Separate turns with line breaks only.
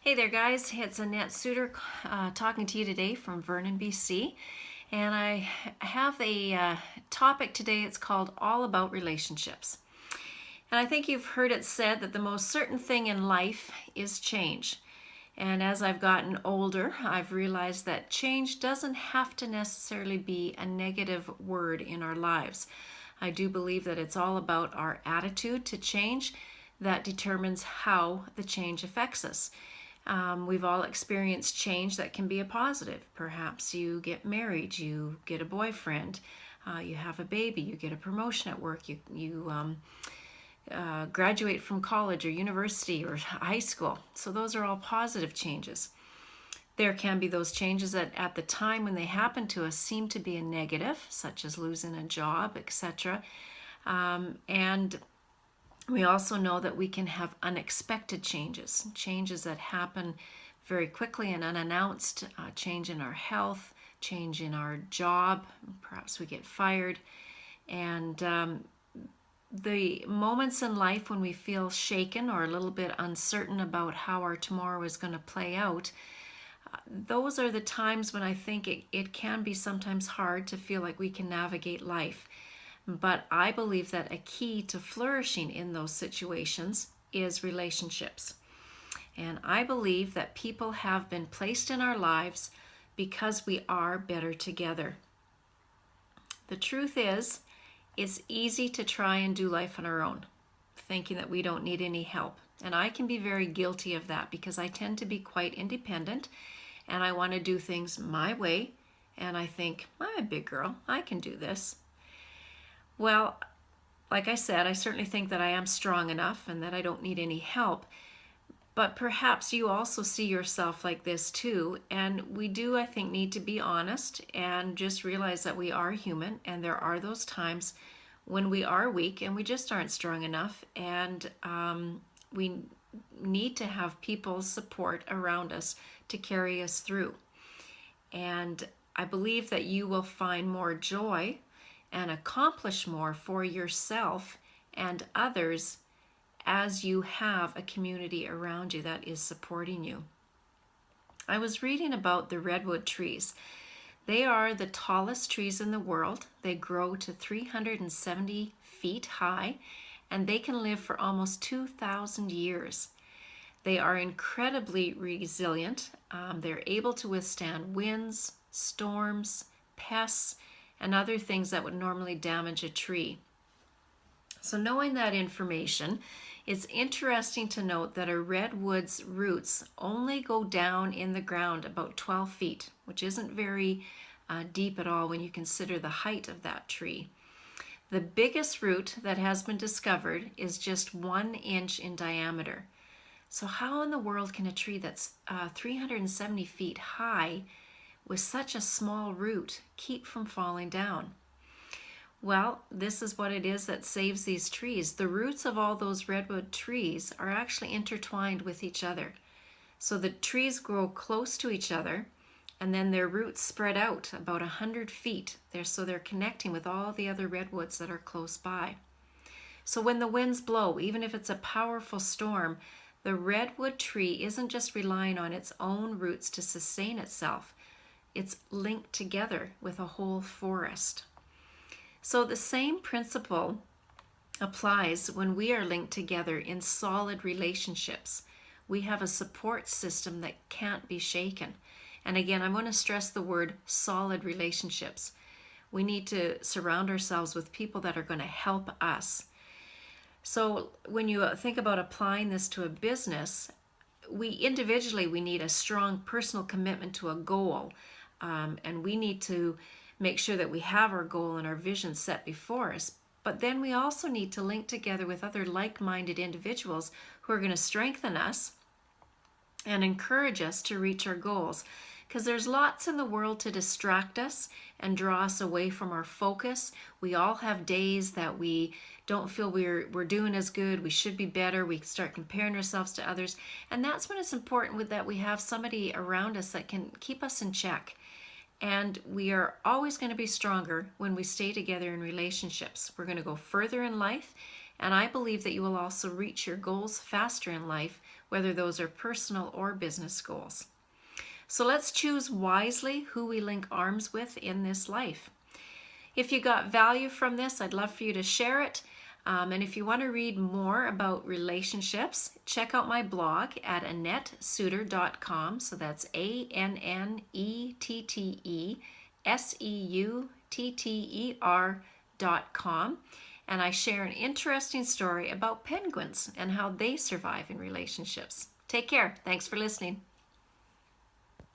Hey there, guys. It's Annette Suter talking to you today from Vernon, BC. And I have a topic today. It's called All About Relationships. And I think you've heard it said that the most certain thing in life is change. And as I've gotten older, I've realized that change doesn't have to necessarily be a negative word in our lives. I do believe that it's all about our attitude to change that determines how the change affects us. We've all experienced change that can be a positive. Perhaps you get married, you get a boyfriend, you have a baby, you get a promotion at work, you graduate from college or university or high school. So those are all positive changes. There can be those changes that at the time when they happen to us seem to be a negative, such as losing a job, etc. And we also know that we can have unexpected changes, changes that happen very quickly and unannounced, change in our health, change in our job, perhaps we get fired. And the moments in life when we feel shaken or a little bit uncertain about how our tomorrow is going to play out, those are the times when I think it can be sometimes hard to feel like we can navigate life. But I believe that a key to flourishing in those situations is relationships. And I believe that people have been placed in our lives because we are better together. The truth is, it's easy to try and do life on our own, thinking that we don't need any help. And I can be very guilty of that because I tend to be quite independent and I want to do things my way. And I think, I'm a big girl, I can do this. Well, like I said, I certainly think that I am strong enough and that I don't need any help. But perhaps you also see yourself like this too. And we do, I think, need to be honest and just realize that we are human. And there are those times when we are weak and we just aren't strong enough. And we need to have people's support around us to carry us through. And I believe that you will find more joy and accomplish more for yourself and others as you have a community around you that is supporting you. I was reading about the redwood trees. They are the tallest trees in the world. They grow to 370 feet high and they can live for almost 2,000 years. They are incredibly resilient. They're able to withstand winds, storms, pests, and other things that would normally damage a tree. So knowing that information, it's interesting to note that a redwood's roots only go down in the ground about 12 feet, which isn't very deep at all when you consider the height of that tree. The biggest root that has been discovered is just 1 inch in diameter. So how in the world can a tree that's 370 feet high with such a small root keep from falling down? Well, this is what it is that saves these trees. The roots of all those redwood trees are actually intertwined with each other. So the trees grow close to each other and then their roots spread out about 100 feet. So they're connecting with all the other redwoods that are close by. So when the winds blow, even if it's a powerful storm, the redwood tree isn't just relying on its own roots to sustain itself. It's linked together with a whole forest. So the same principle applies when we are linked together in solid relationships. We have a support system that can't be shaken. And again, I'm going to stress the word solid relationships. We need to surround ourselves with people that are going to help us. So when you think about applying this to a business, we need a strong personal commitment to a goal. And we need to make sure that we have our goal and our vision set before us. But then we also need to link together with other like-minded individuals who are going to strengthen us and encourage us to reach our goals. Because there's lots in the world to distract us and draw us away from our focus. We all have days that we don't feel we're doing as good, we should be better, we start comparing ourselves to others. And that's when it's important that we have somebody around us that can keep us in check. And we are always going to be stronger when we stay together in relationships. We're going to go further in life. And I believe that you will also reach your goals faster in life whether those are personal or business goals. So let's choose wisely who we link arms with in this life. If you got value from this, I'd love for you to share it. And if you want to read more about relationships, check out my blog at AnnetteSuter.com. So that's ANNETTESEUTTER.com. And I share an interesting story about penguins and how they survive in relationships. Take care. Thanks for listening.